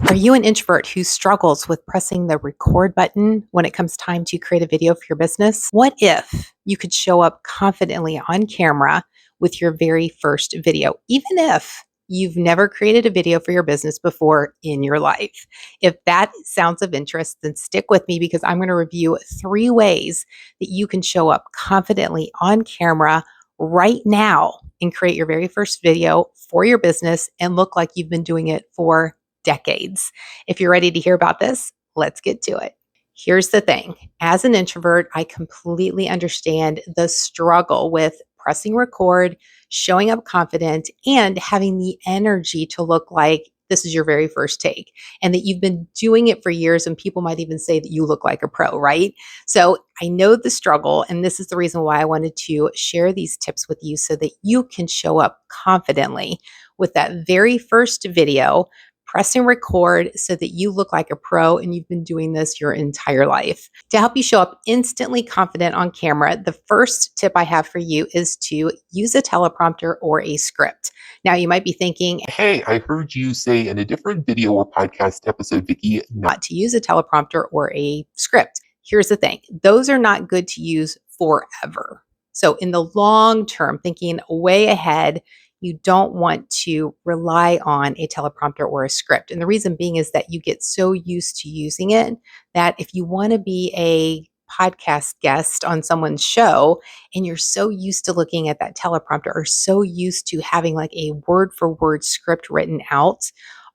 Are you an introvert who struggles with pressing the record button when it comes time to create a video for your business? What if you could show up confidently on camera with your very first video, even if you've never created a video for your business before in your life? If that sounds of interest, then stick with me because I'm going to review 3 ways that you can show up confidently on camera right now and create your very first video for your business and look like you've been doing it for decades. If you're ready to hear about this, let's get to it. Here's the thing. As an introvert, I completely understand the struggle with pressing record, showing up confident, and having the energy to look like this is your very first take and that you've been doing it for years. And people might even say that you look like a pro, right? So I know the struggle. And this is the reason why I wanted to share these tips with you so that you can show up confidently with that very first video, pressing record so that you look like a pro and you've been doing this your entire life. To help you show up instantly confident on camera, the first tip I have for you is to use a teleprompter or a script. Now, you might be thinking, Hey, I heard you say in a different video or podcast episode, Vicki, not to use a teleprompter or a script. Here's the thing. Those are not good to use forever. So in the long term, thinking way ahead, you don't want to rely on a teleprompter or a script. And the reason being is that you get so used to using it that if you want to be a podcast guest on someone's show and you're so used to looking at that teleprompter or so used to having like a word for word script written out,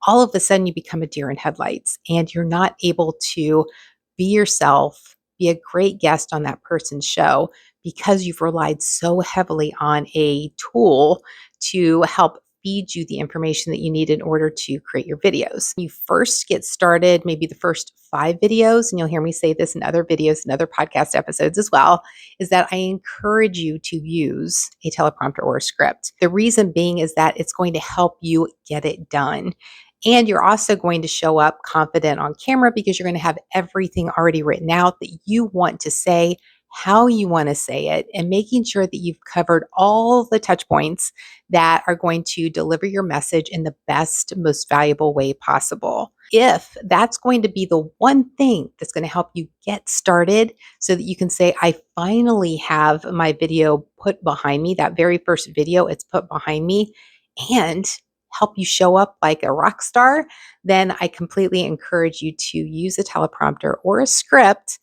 all of a sudden you become a deer in headlights and you're not able to be yourself, be a great guest on that person's show because you've relied so heavily on a tool to help feed you the information that you need in order to create your videos. You first get started, maybe the first 5 videos, and you'll hear me say this in other videos and other podcast episodes as well, is that I encourage you to use a teleprompter or a script. The reason being is that it's going to help you get it done. And you're also going to show up confident on camera because you're going to have everything already written out that you want to say, how you want to say it, and making sure that you've covered all the touch points that are going to deliver your message in the best, most valuable way possible. If that's going to be the one thing that's going to help you get started so that you can say, I finally have my video put behind me, that very first video, it's put behind me, and help you show up like a rock star, then I completely encourage you to use a teleprompter or a script.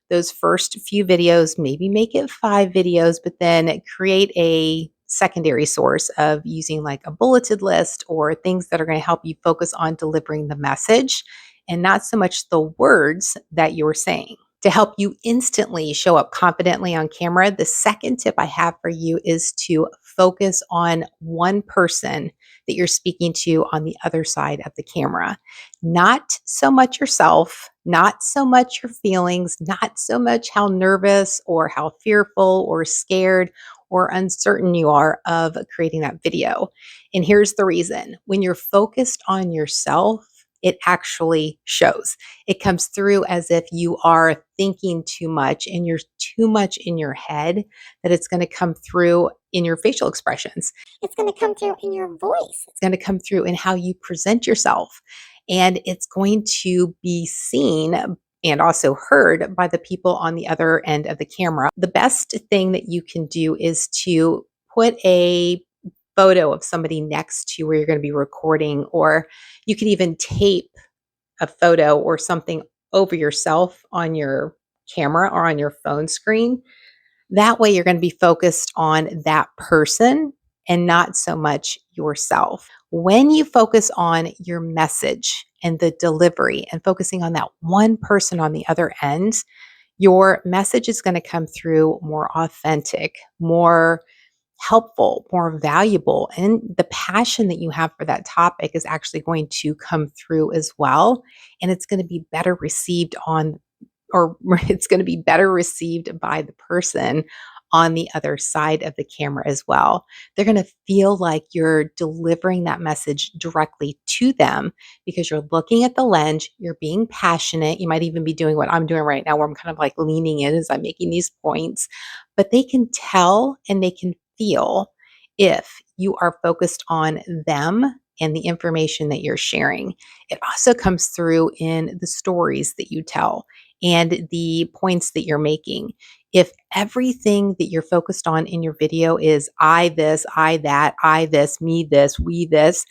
Those first few videos, maybe make it 5 videos, but then create a secondary source of using like a bulleted list or things that are going to help you focus on delivering the message and not so much the words that you're saying. To help you instantly show up confidently on camera, the second tip I have for you is to focus on one person that you're speaking to on the other side of the camera. Not so much yourself, not so much your feelings, not so much how nervous or how fearful or scared or uncertain you are of creating that video. And here's the reason. When you're focused on yourself, it actually shows. It comes through as if you are thinking too much and you're too much in your head, that it's going to come through in your facial expressions. It's going to come through in your voice. It's going to come through in how you present yourself. And it's going to be seen and also heard by the people on the other end of the camera. The best thing that you can do is to put a photo of somebody next to where you're going to be recording, or you can even tape a photo or something over yourself on your camera or on your phone screen. That way you're going to be focused on that person and not so much yourself. When you focus on your message and the delivery and focusing on that one person on the other end, your message is going to come through more authentic, more helpful, more valuable, and the passion that you have for that topic is actually going to come through as well. And it's going to be better received or it's going to be better received by the person on the other side of the camera as well. They're going to feel like you're delivering that message directly to them because you're looking at the lens, you're being passionate. You might even be doing what I'm doing right now, where I'm kind of like leaning in as I'm making these points, but they can tell and they can feel if you are focused on them and the information that you're sharing. It also comes through in the stories that you tell and the points that you're making. If everything that you're focused on in your video is I this, I that, I this, me this, we this,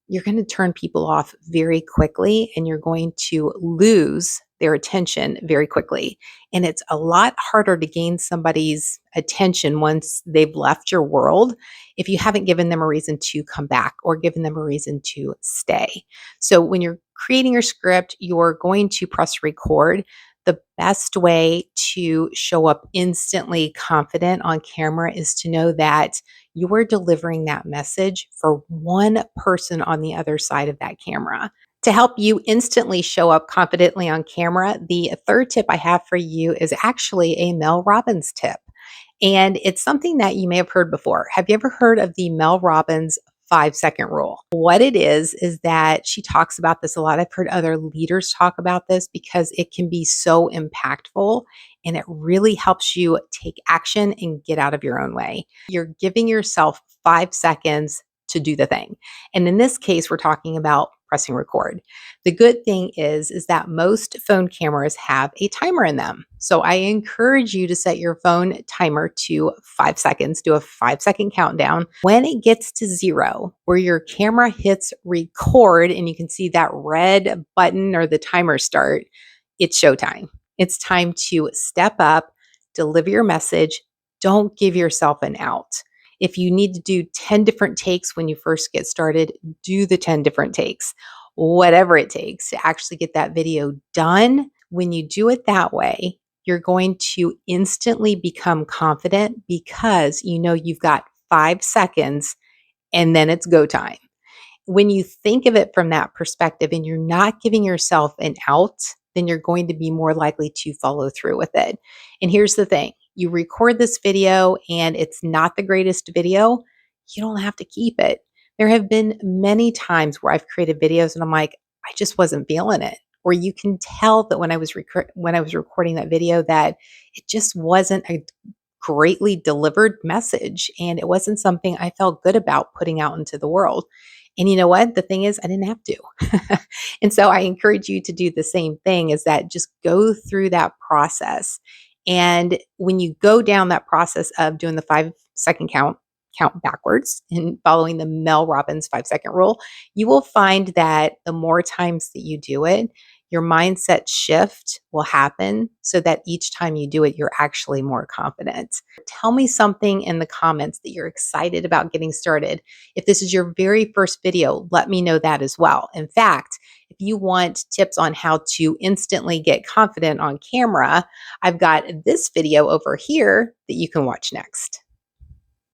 you're going to turn people off very quickly and you're going to lose their attention very quickly. And it's a lot harder to gain somebody's attention once they've left your world if you haven't given them a reason to come back or given them a reason to stay. So when you're creating your script, you're going to press record. The best way to show up instantly confident on camera is to know that you're delivering that message for one person on the other side of that camera. To help you instantly show up confidently on camera, the third tip I have for you is actually a Mel Robbins tip. And it's something that you may have heard before. Have you ever heard of the Mel Robbins 5 second rule? What it is that she talks about this a lot. I've heard other leaders talk about this because it can be so impactful and it really helps you take action and get out of your own way. You're giving yourself 5 seconds to do the thing. And in this case, we're talking about pressing record. The good thing is that most phone cameras have a timer in them. So I encourage you to set your phone timer to 5 seconds, do a 5 second countdown. When it gets to 0, where your camera hits record and you can see that red button or the timer start, it's showtime. It's time to step up, deliver your message. Don't give yourself an out. If you need to do 10 different takes when you first get started, do the 10 different takes, whatever it takes to actually get that video done. When you do it that way, you're going to instantly become confident because you know you've got 5 seconds and then it's go time. When you think of it from that perspective and you're not giving yourself an out, then you're going to be more likely to follow through with it. And here's the thing, you record this video and it's not the greatest video, you don't have to keep it. There have been many times where I've created videos and I'm like, I just wasn't feeling it. Or you can tell that when I was recording that video that it just wasn't a greatly delivered message and it wasn't something I felt good about putting out into the world. And you know what? The thing is, I didn't have to. And so I encourage you to do the same thing, is that just go through that process. And when you go down that process of doing the 5 second count backwards and following the Mel Robbins 5 second rule, you will find that the more times that you do it, your mindset shift will happen so that each time you do it, you're actually more confident. Tell me something in the comments that you're excited about getting started. If this is your very first video, let me know that as well. In fact, if you want tips on how to instantly get confident on camera, I've got this video over here that you can watch next.